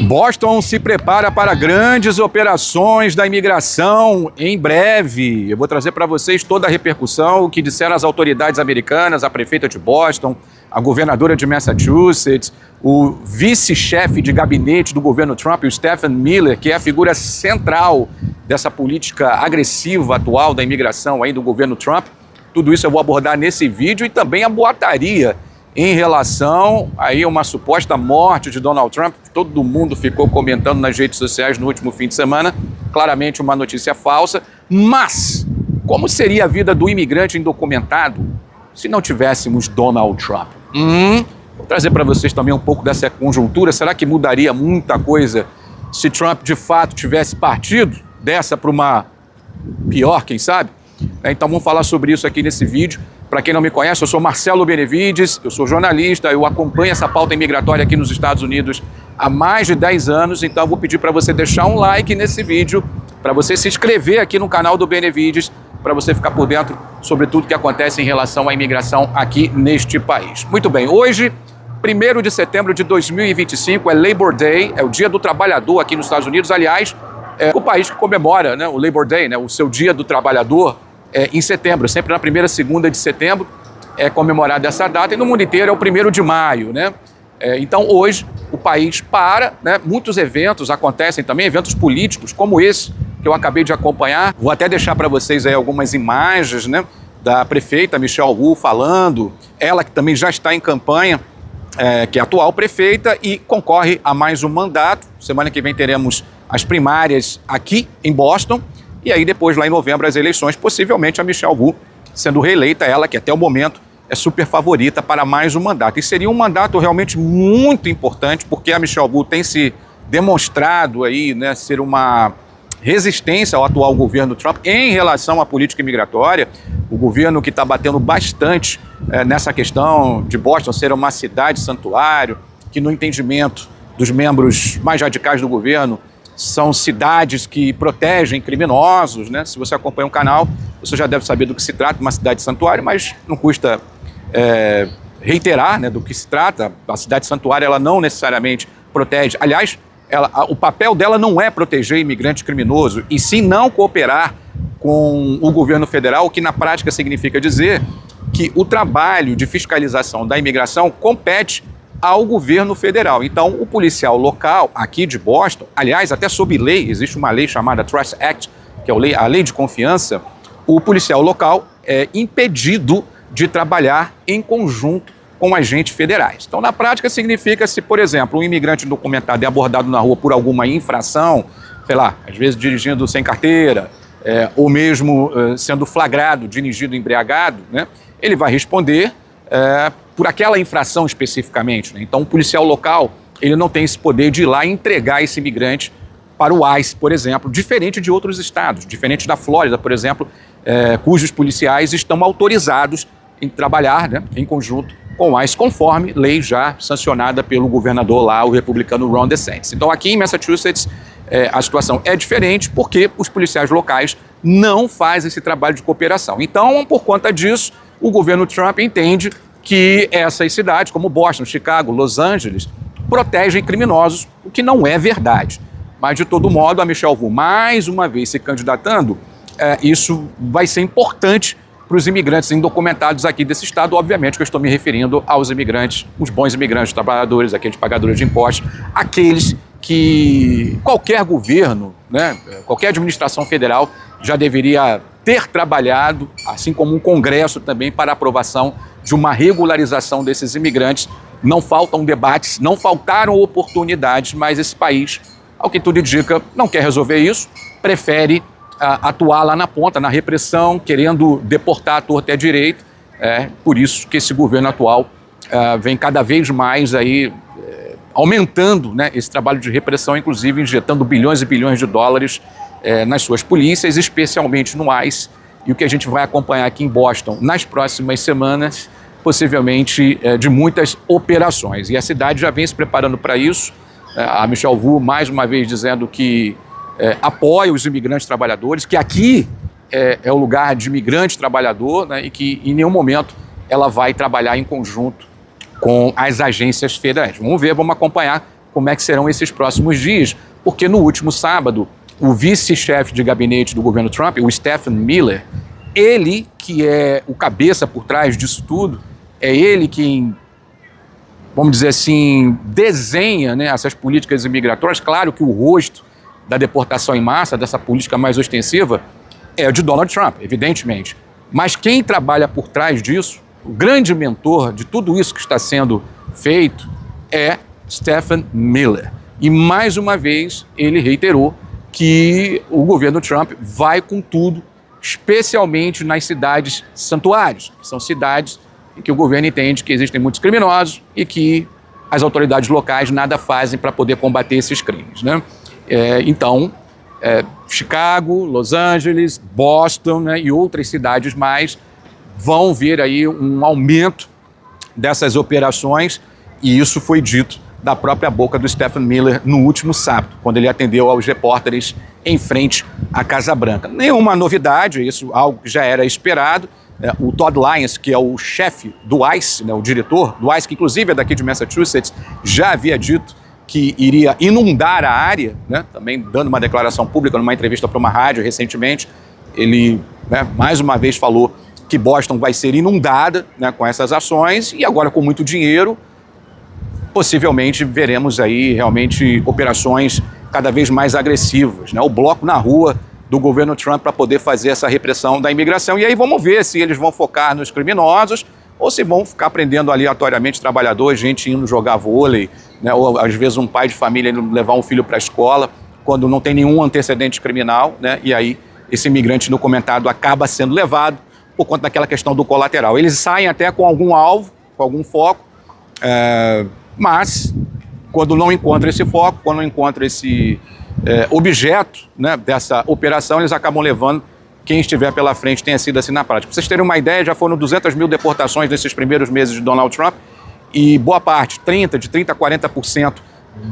Boston se prepara para grandes operações da imigração em breve. Eu vou trazer para vocês toda a repercussão, o que disseram as autoridades americanas, a prefeita de Boston, a governadora de Massachusetts, o vice-chefe de gabinete do governo Trump, o Stephen Miller, que é a figura central dessa política agressiva atual da imigração aí do governo Trump. Tudo isso eu vou abordar nesse vídeo e também a boataria em relação a uma suposta morte de Donald Trump. Todo mundo ficou comentando nas redes sociais no último fim de semana, claramente uma notícia falsa. Mas como seria a vida do imigrante indocumentado se não tivéssemos Donald Trump? Vou trazer para vocês também um pouco dessa conjuntura. Será que mudaria muita coisa se Trump de fato tivesse partido dessa para uma pior, quem sabe? Então vamos falar sobre isso aqui nesse vídeo. Para quem não me conhece, eu sou Marcelo Benevides, eu sou jornalista, eu acompanho essa pauta imigratória aqui nos Estados Unidos há mais de 10 anos, então eu vou pedir para você deixar um like nesse vídeo, para você se inscrever aqui no canal do Benevides, para você ficar por dentro sobre tudo que acontece em relação à imigração aqui neste país. Muito bem, hoje, 1º de setembro de 2025, é Labor Day, é o Dia do Trabalhador aqui nos Estados Unidos. Aliás, é o país que comemora, né, o Labor Day, né, o seu Dia do Trabalhador, em setembro, sempre na primeira segunda de setembro é comemorada essa data, e no mundo inteiro é o 1º de maio, né? Então hoje o país para, né? Muitos eventos acontecem também, eventos políticos como esse que eu acabei de acompanhar. Vou até deixar para vocês aí algumas imagens, né, da prefeita Michelle Wu falando, ela que também já está em campanha, que é a atual prefeita e concorre a mais um mandato. Semana que vem teremos as primárias aqui em Boston. E aí depois, lá em novembro, as eleições, possivelmente a Michelle Wu sendo reeleita, ela que até o momento é super favorita para mais um mandato. E seria um mandato realmente muito importante, porque a Michelle Wu tem se demonstrado aí, né, ser uma resistência ao atual governo Trump em relação à política imigratória. O governo que está batendo bastante nessa questão de Boston ser uma cidade santuário, que no entendimento dos membros mais radicais do governo, são cidades que protegem criminosos, né? Se você acompanha o canal, você já deve saber do que se trata, uma cidade santuário, mas não custa reiterar, né, do que se trata. A cidade santuário, ela não necessariamente protege. Aliás, o papel dela não é proteger imigrante criminoso, e sim não cooperar com o governo federal, o que na prática significa dizer que o trabalho de fiscalização da imigração compete ao governo federal. Então, o policial local aqui de Boston, aliás, até sob lei, existe uma lei chamada Trust Act, que é a lei de confiança, o policial local é impedido de trabalhar em conjunto com agentes federais. Então, na prática, significa se, por exemplo, um imigrante indocumentado é abordado na rua por alguma infração, sei lá, às vezes dirigindo sem carteira, ou mesmo sendo flagrado, dirigindo embriagado, né, ele vai responder por aquela infração especificamente, né? Então, o policial local, ele não tem esse poder de ir lá e entregar esse imigrante para o ICE, por exemplo, diferente de outros estados, diferente da Flórida, por exemplo, cujos policiais estão autorizados em trabalhar, né, em conjunto com o ICE, conforme lei já sancionada pelo governador lá, o republicano Ron DeSantis. Então, aqui em Massachusetts, a situação é diferente porque os policiais locais não fazem esse trabalho de cooperação. Então, por conta disso, o governo Trump entende que essas cidades, como Boston, Chicago, Los Angeles, protegem criminosos, o que não é verdade. Mas, de todo modo, a Michelle Wu, mais uma vez se candidatando, isso vai ser importante para os imigrantes indocumentados aqui desse estado. Obviamente que eu estou me referindo aos imigrantes, os bons imigrantes, trabalhadores, aqueles pagadores de impostos, aqueles que qualquer governo, né, qualquer administração federal já deveria ter trabalhado, assim como um Congresso também, para a aprovação de uma regularização desses imigrantes. Não faltam debates, não faltaram oportunidades, mas esse país, ao que tudo indica, não quer resolver isso, prefere atuar lá na ponta, na repressão, querendo deportar à torta e à direita. Por isso que esse governo atual vem cada vez mais aí, aumentando, né, esse trabalho de repressão, inclusive injetando bilhões e bilhões de dólares nas suas polícias, especialmente no ICE. E o que a gente vai acompanhar aqui em Boston nas próximas semanas, possivelmente de muitas operações. E a cidade já vem se preparando para isso. A Michelle Wu, mais uma vez, dizendo que apoia os imigrantes trabalhadores, que aqui é o lugar de imigrante trabalhador, né, e que em nenhum momento ela vai trabalhar em conjunto com as agências federais. Vamos ver, vamos acompanhar como é que serão esses próximos dias, porque no último sábado, o vice-chefe de gabinete do governo Trump, o Stephen Miller, ele que é o cabeça por trás disso tudo, é ele quem, vamos dizer assim, desenha, né, essas políticas imigratórias. Claro que o rosto da deportação em massa, dessa política mais ostensiva, é o de Donald Trump, evidentemente. Mas quem trabalha por trás disso, o grande mentor de tudo isso que está sendo feito, é Stephen Miller. E mais uma vez ele reiterou que o governo Trump vai com tudo, especialmente nas cidades santuários, que são cidades em que o governo entende que existem muitos criminosos e que as autoridades locais nada fazem para poder combater esses crimes, né? Então, Chicago, Los Angeles, Boston, né, e outras cidades mais vão ver aí um aumento dessas operações, e isso foi dito da própria boca do Stephen Miller no último sábado, quando ele atendeu aos repórteres em frente à Casa Branca. Nenhuma novidade, isso algo que já era esperado. O Todd Lyons, que é o chefe do ICE, né, o diretor do ICE, que inclusive é daqui de Massachusetts, já havia dito que iria inundar a área, né, também dando uma declaração pública numa entrevista para uma rádio recentemente. Ele, né, mais uma vez falou que Boston vai ser inundada, né, com essas ações, e agora com muito dinheiro, possivelmente veremos aí realmente operações cada vez mais agressivas, né? O bloco na rua do governo Trump para poder fazer essa repressão da imigração. E aí vamos ver se eles vão focar nos criminosos ou se vão ficar prendendo aleatoriamente trabalhadores, gente indo jogar vôlei, né? Ou às vezes um pai de família indo levar um filho para a escola quando não tem nenhum antecedente criminal, né? E aí esse imigrante documentado acaba sendo levado por conta daquela questão do colateral. Eles saem até com algum alvo, com algum foco, mas quando não encontra esse foco, quando não encontra esse objeto, né, dessa operação, eles acabam levando quem estiver pela frente. Tenha sido assim na prática. Para vocês terem uma ideia, já foram 200 mil deportações nesses primeiros meses de Donald Trump, e boa parte, de 30% a 40%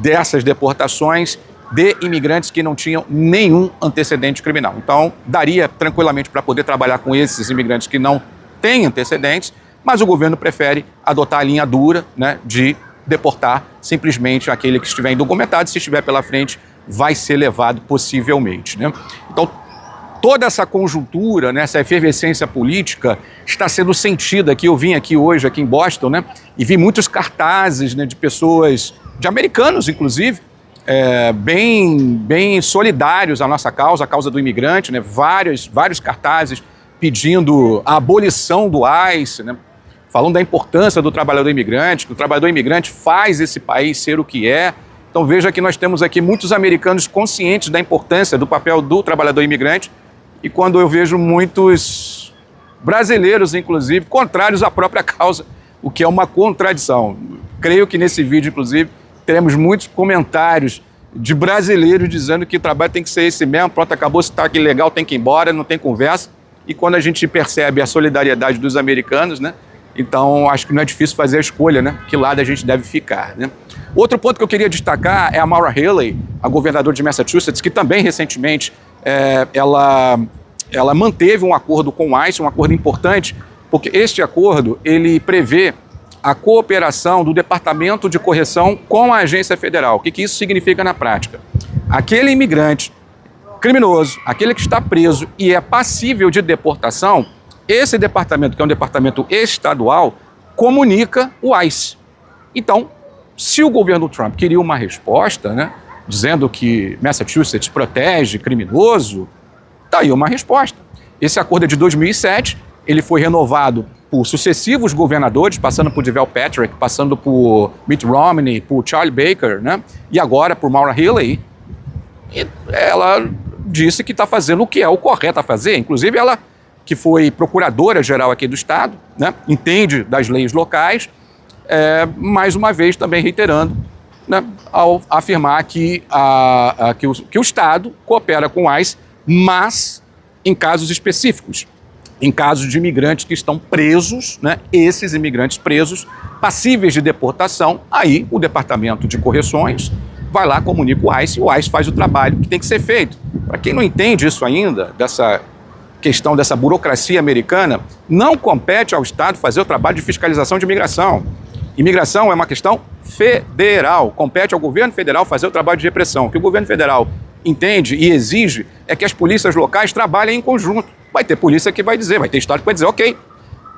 dessas deportações de imigrantes que não tinham nenhum antecedente criminal. Então, daria tranquilamente para poder trabalhar com esses imigrantes que não têm antecedentes, mas o governo prefere adotar a linha dura, né, de deportar simplesmente aquele que estiver indocumentado. Se estiver pela frente, vai ser levado possivelmente, né? Então, toda essa conjuntura, né, essa efervescência política está sendo sentida aqui. Eu vim aqui hoje, aqui em Boston, né, e vi muitos cartazes, né, de pessoas, de americanos inclusive, bem solidários à nossa causa, a causa do imigrante, né, vários cartazes pedindo a abolição do ICE, né, falando da importância do trabalhador imigrante, que o trabalhador imigrante faz esse país ser o que é. Então veja que nós temos aqui muitos americanos conscientes da importância do papel do trabalhador imigrante, e quando eu vejo muitos brasileiros, inclusive, contrários à própria causa, o que é uma contradição. Creio que nesse vídeo, inclusive, teremos muitos comentários de brasileiros dizendo que o trabalho tem que ser esse mesmo, pronto, acabou, se está aqui legal, tem que ir embora, não tem conversa. E quando a gente percebe a solidariedade dos americanos, né, então acho que não é difícil fazer a escolha, né, que lado a gente deve ficar, né. Outro ponto que eu queria destacar é a Maura Healey, a governadora de Massachusetts, que também recentemente ela manteve um acordo com o ICE, um acordo importante, porque este acordo ele prevê a cooperação do Departamento de Correção com a Agência Federal. O que isso significa na prática? Aquele imigrante criminoso, aquele que está preso e é passível de deportação, esse departamento, que é um departamento estadual, comunica o ICE. Então, se o governo Trump queria uma resposta, né, dizendo que Massachusetts protege criminoso, está aí uma resposta. Esse acordo é de 2007, ele foi renovado por sucessivos governadores, passando por Deval Patrick, passando por Mitt Romney, por Charlie Baker, né, e agora por Maura Healey. E ela disse que está fazendo o que é o correto a fazer. Inclusive ela, que foi procuradora-geral aqui do estado, né, entende das leis locais, mais uma vez também reiterando, né, ao afirmar que o Estado coopera com o ICE, mas em casos específicos, em casos de imigrantes que estão presos, né, esses imigrantes presos, passíveis de deportação, aí o Departamento de Correções vai lá, comunica o ICE, e o ICE faz o trabalho que tem que ser feito. Para quem não entende isso ainda, dessa questão dessa burocracia americana, não compete ao Estado fazer o trabalho de fiscalização de imigração. Imigração é uma questão federal. Compete ao governo federal fazer o trabalho de repressão. O que o governo federal entende e exige é que as polícias locais trabalhem em conjunto. Vai ter polícia que vai dizer, vai ter estado que vai dizer, ok,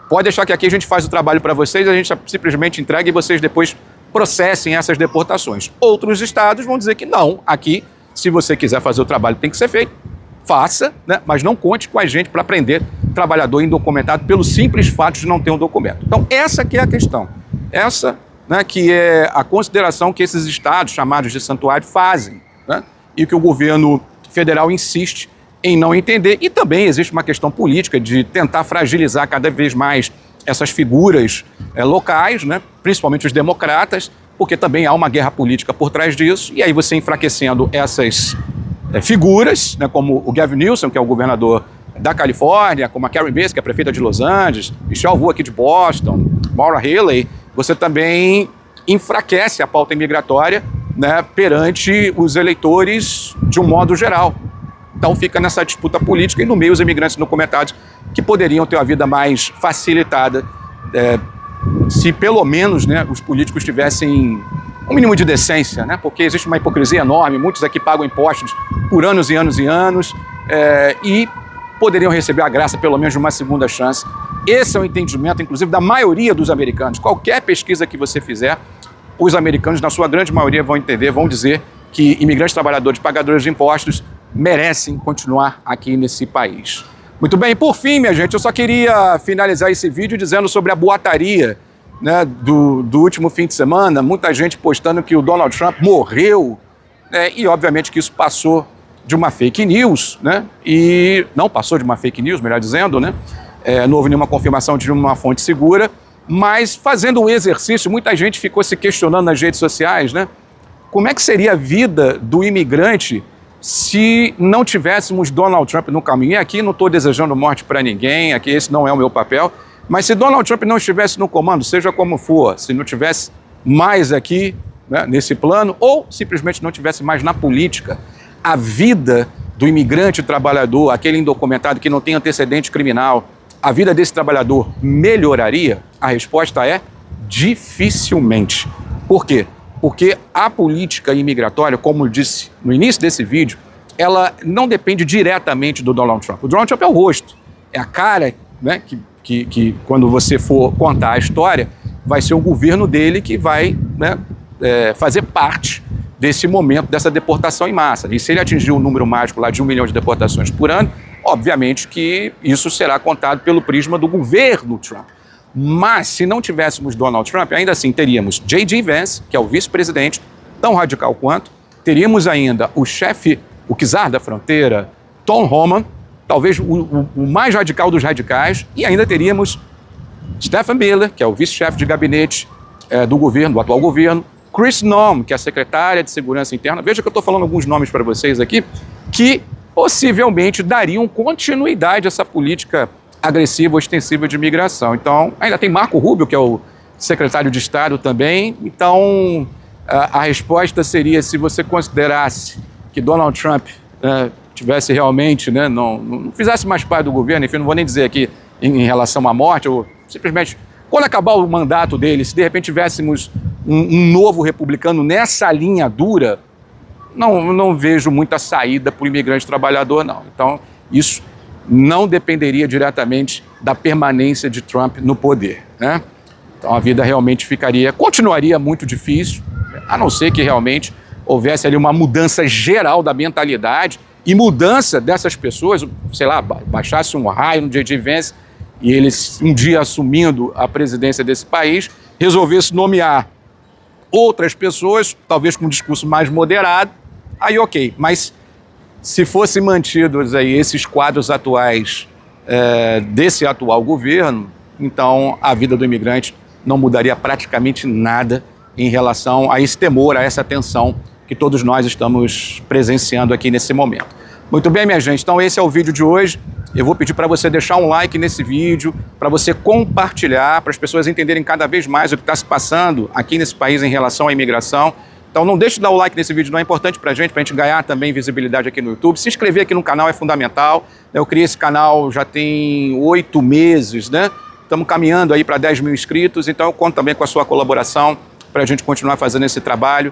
pode deixar que aqui a gente faz o trabalho para vocês, a gente simplesmente entrega e vocês depois processem essas deportações. Outros estados vão dizer que não, aqui, se você quiser fazer o trabalho, tem que ser feito, faça, né? Mas não conte com a gente para prender trabalhador indocumentado pelo simples fato de não ter um documento. Então, essa que é a questão. Essa, né, que é a consideração que esses estados, chamados de santuário, fazem, né? E que o governo federal insiste em não entender. E também existe uma questão política de tentar fragilizar cada vez mais essas figuras locais, né? Principalmente os democratas, porque também há uma guerra política por trás disso. E aí você enfraquecendo essas figuras, né, como o Gavin Newsom, que é o governador da Califórnia, como a Karen Bass, que é a prefeita de Los Angeles, Michelle Wu aqui de Boston, Maura Healey, você também enfraquece a pauta imigratória, né, perante os eleitores de um modo geral. Então fica nessa disputa política e no meio os imigrantes indocumentados que poderiam ter uma vida mais facilitada se pelo menos, né, os políticos tivessem um mínimo de decência, né, porque existe uma hipocrisia enorme, muitos aqui pagam impostos por anos e anos e anos e poderiam receber a graça pelo menos de uma segunda chance. Esse é o entendimento, inclusive, da maioria dos americanos. Qualquer pesquisa que você fizer, os americanos, na sua grande maioria, vão entender, vão dizer que imigrantes trabalhadores, pagadores de impostos, merecem continuar aqui nesse país. Muito bem, por fim, minha gente, eu só queria finalizar esse vídeo dizendo sobre a boataria, né, do último fim de semana, muita gente postando que o Donald Trump morreu, né, e obviamente que isso passou de uma fake news, né, e não passou de uma fake news, melhor dizendo, né, não houve nenhuma confirmação de uma fonte segura, mas fazendo um exercício, muita gente ficou se questionando nas redes sociais, né, como é que seria a vida do imigrante se não tivéssemos Donald Trump no caminho. E aqui não estou desejando morte para ninguém, aqui esse não é o meu papel, mas se Donald Trump não estivesse no comando, seja como for, se não tivesse mais aqui, né, nesse plano, ou simplesmente não tivesse mais na política, a vida do imigrante trabalhador, aquele indocumentado que não tem antecedente criminal, a vida desse trabalhador melhoraria? A resposta é dificilmente. Por quê? Porque a política imigratória, como eu disse no início desse vídeo, ela não depende diretamente do Donald Trump. O Donald Trump é o rosto, é a cara, né, que quando você for contar a história, vai ser o governo dele que vai, né, fazer parte desse momento, dessa deportação em massa. E se ele atingir o número mágico lá de 1 milhão de deportações por ano, obviamente que isso será contado pelo prisma do governo Trump. Mas, se não tivéssemos Donald Trump, ainda assim teríamos J.D. Vance, que é o vice-presidente, tão radical quanto, teríamos ainda o chefe, o czar da fronteira, Tom Homan, talvez o mais radical dos radicais, e ainda teríamos Stephen Miller, que é o vice-chefe de gabinete do governo, do atual governo, Kristi Noem, que é a secretária de Segurança Interna. Veja que eu estou falando alguns nomes para vocês aqui, que possivelmente dariam continuidade a essa política agressiva, ostensiva de imigração. Então, ainda tem Marco Rubio, que é o secretário de Estado também. Então, a resposta seria, se você considerasse que Donald Trump tivesse realmente, né, não fizesse mais parte do governo, enfim, não vou nem dizer aqui em relação à morte, ou simplesmente, quando acabar o mandato dele, se de repente tivéssemos um novo republicano nessa linha dura, não vejo muita saída para o imigrante trabalhador, não. Então, isso não dependeria diretamente da permanência de Trump no poder, né? Então a vida realmente continuaria muito difícil, a não ser que realmente houvesse ali uma mudança geral da mentalidade e mudança dessas pessoas, sei lá, baixasse um raio no J.D. Vance e ele, um dia assumindo a presidência desse país, resolvesse nomear outras pessoas, talvez com um discurso mais moderado, aí ok, mas se fossem mantidos aí esses quadros atuais desse atual governo, então a vida do imigrante não mudaria praticamente nada em relação a esse temor, a essa tensão que todos nós estamos presenciando aqui nesse momento. Muito bem, minha gente, então esse é o vídeo de hoje. Eu vou pedir para você deixar um like nesse vídeo, para você compartilhar, para as pessoas entenderem cada vez mais o que está se passando aqui nesse país em relação à imigração. Então não deixe de dar o like nesse vídeo, não é importante para a gente ganhar também visibilidade aqui no YouTube. Se inscrever aqui no canal é fundamental. Eu criei esse canal já tem 8 meses, né? Estamos caminhando aí para 10 mil inscritos, então eu conto também com a sua colaboração para a gente continuar fazendo esse trabalho.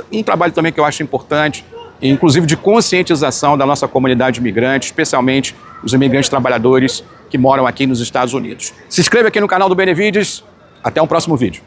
Um trabalho também que eu acho importante, inclusive de conscientização da nossa comunidade imigrante, especialmente os imigrantes trabalhadores que moram aqui nos Estados Unidos. Se inscreva aqui no canal do Benevides. Até o próximo vídeo.